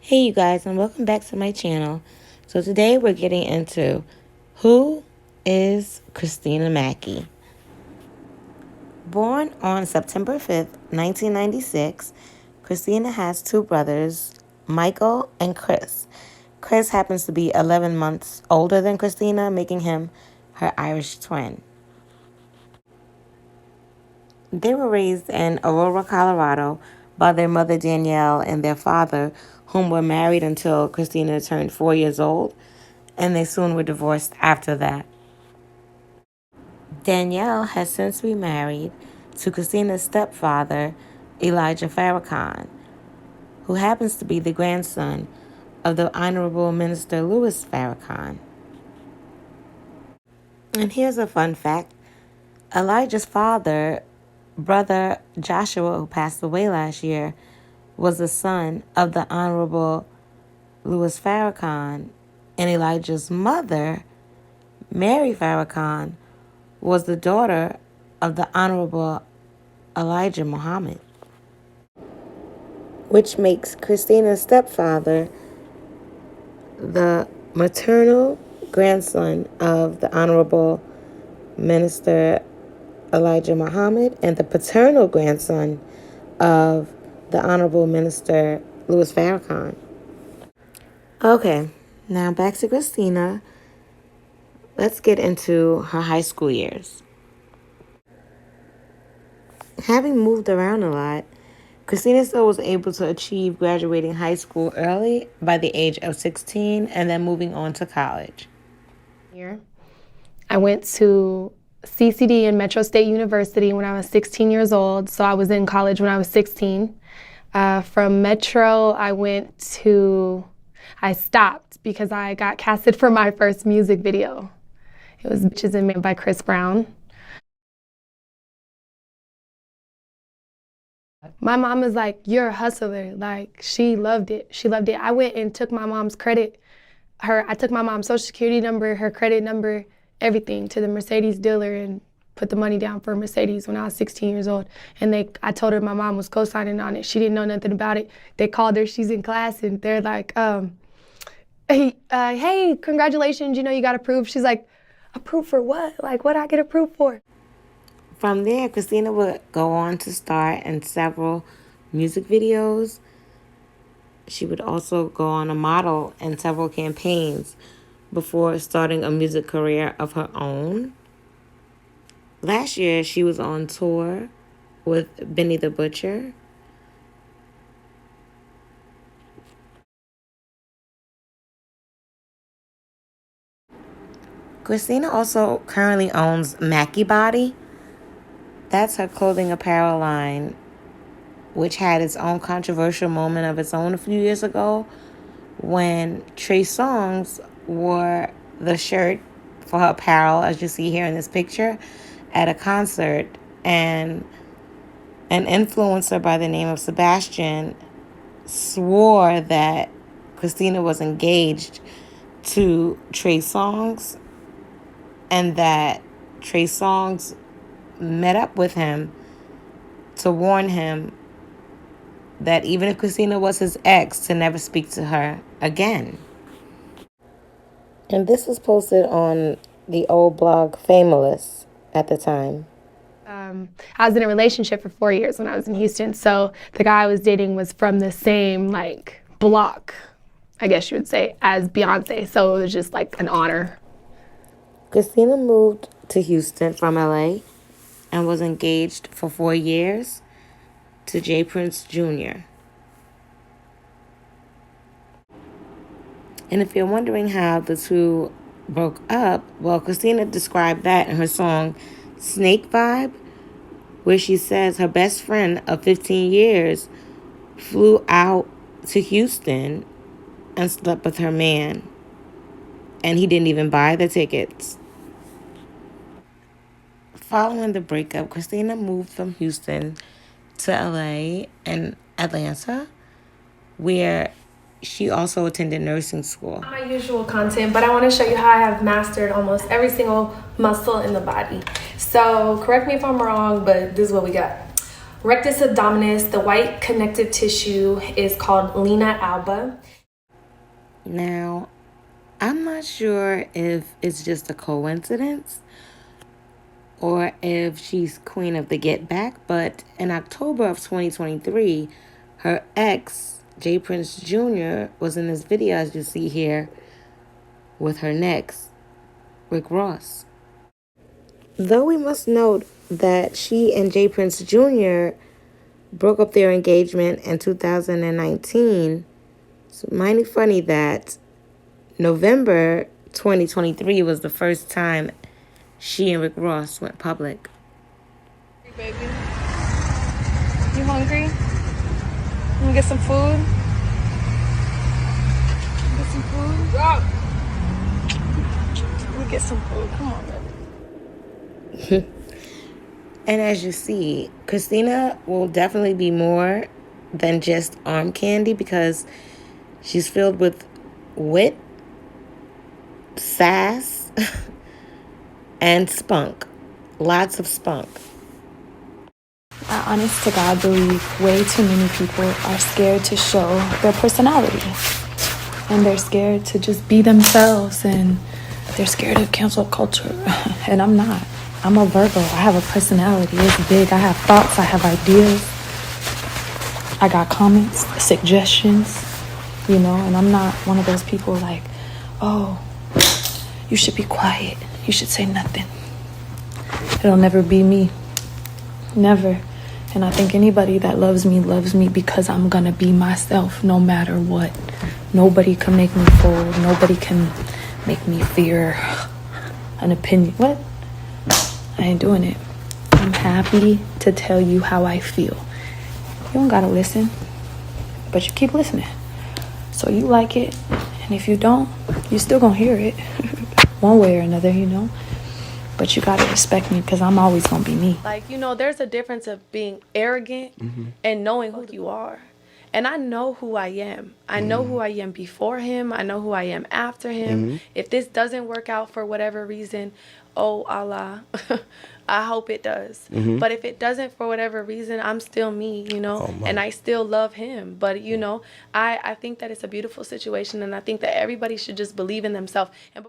Hey you guys, and welcome back to my channel. So today we're getting into who is Cristina Mackey. Born on September 5th, 1996, Cristina has two brothers, Michael and Chris. Chris happens to be 11 months older than Cristina, making him her Irish twin. They were raised in Aurora, Colorado by their mother Danielle and their father, whom were married until Cristina turned 4 years old, and they soon were divorced after that. Danielle has since remarried to Christina's stepfather, Elijah Farrakhan, who happens to be the grandson of the Honorable Minister Louis Farrakhan. And here's a fun fact. Elijah's father, brother Joshua, who passed away last year, was the son of the Honorable Louis Farrakhan, and Elijah's mother, Mary Farrakhan, was the daughter of the Honorable Elijah Muhammad, which makes Christina's stepfather the maternal grandson of the Honorable Minister Elijah Muhammad and the paternal grandson of the Honorable Minister Louis Farrakhan. Okay, now back to Cristina. Let's get into her high school years. Having moved around a lot, Cristina still was able to achieve graduating high school early by the age of 16 and then moving on to college. I went to CCD and Metro State University when I was 16 years old, so I was in college when I was 16. From Metro, I stopped because I got casted for my first music video. It was Bitches and Men by Chris Brown. My mom was like, "You're a hustler." Like, she loved it. She loved it. I went and took my mom's credit. I took my mom's social security number, her credit number, everything to the Mercedes dealer and put the money down for a Mercedes when I was 16 years old. And I told her my mom was co-signing on it. She didn't know nothing about it. They called her, she's in class, and they're like, hey, congratulations, you got approved. She's like, approved for what? Like, what I get approved for? From there, Cristina would go on to star in several music videos. She would also go on a model in several campaigns before starting a music career of her own. Last year, she was on tour with Benny the Butcher. Cristina also currently owns Mackey Body. That's her clothing apparel line, which had its own controversial moment of its own a few years ago when Trey Songz wore the shirt for her apparel, as you see here in this picture, at a concert, and an influencer by the name of Sebastian swore that Cristina was engaged to Trey Songz and that Trey Songz met up with him to warn him that even if Cristina was his ex, to never speak to her again. And this was posted on the old blog Fameless at the time. I was in a relationship for 4 years when I was in Houston, so the guy I was dating was from the same block, I guess you would say, as Beyonce, so it was just like an honor. Cristina moved to Houston from LA and was engaged for 4 years to J. Prince Jr. And if you're wondering how the two broke up, well, Cristina described that in her song Snake Vibe, where she says her best friend of 15 years flew out to Houston and slept with her man, and he didn't even buy the tickets. Following the breakup, Cristina moved from Houston to LA and Atlanta, where she also attended nursing school. Not my usual content, but I want to show you how I have mastered almost every single muscle in the body. So correct me if I'm wrong, but this is what we got. Rectus abdominis, the white connective tissue, is called linea alba. Now, I'm not sure if it's just a coincidence or if she's queen of the get back, but in October of 2023, her ex, J. Prince Jr., was in this video, as you see here, with her next, Rick Ross. Though we must note that she and J. Prince Jr. broke up their engagement in 2019, it's mighty funny that November 2023 was the first time she and Rick Ross went public. Hey, baby. You hungry? You wanna get some food? Get some food? Yeah. Let me get some food. Come on, baby. And as you see, Cristina will definitely be more than just arm candy because she's filled with wit, sass, and spunk. Lots of spunk. I honest to God believe way too many people are scared to show their personality. And they're scared to just be themselves, and they're scared of cancel culture. And I'm not. I'm a Virgo. I have a personality. It's big. I have thoughts. I have ideas. I got comments, suggestions, you know, and I'm not one of those people like, oh, you should be quiet. You should say nothing. It'll never be me. Never. And I think anybody that loves me because I'm gonna be myself no matter what. Nobody can make me fold. Nobody can make me fear an opinion. What? I ain't doing it. I'm happy to tell you how I feel. You don't gotta listen, but you keep listening. So you like it, and if you don't, you still gonna hear it one way or another, you know. But you gotta respect me because I'm always gonna be me. Like, you know, there's a difference of being arrogant and knowing who you are. And I know who I am. I know who I am before him. I know who I am after him. If this doesn't work out for whatever reason, oh Allah, I hope it does. But if it doesn't for whatever reason, I'm still me, you know, and I still love him. But, you know, I think that it's a beautiful situation, and I think that everybody should just believe in themselves. And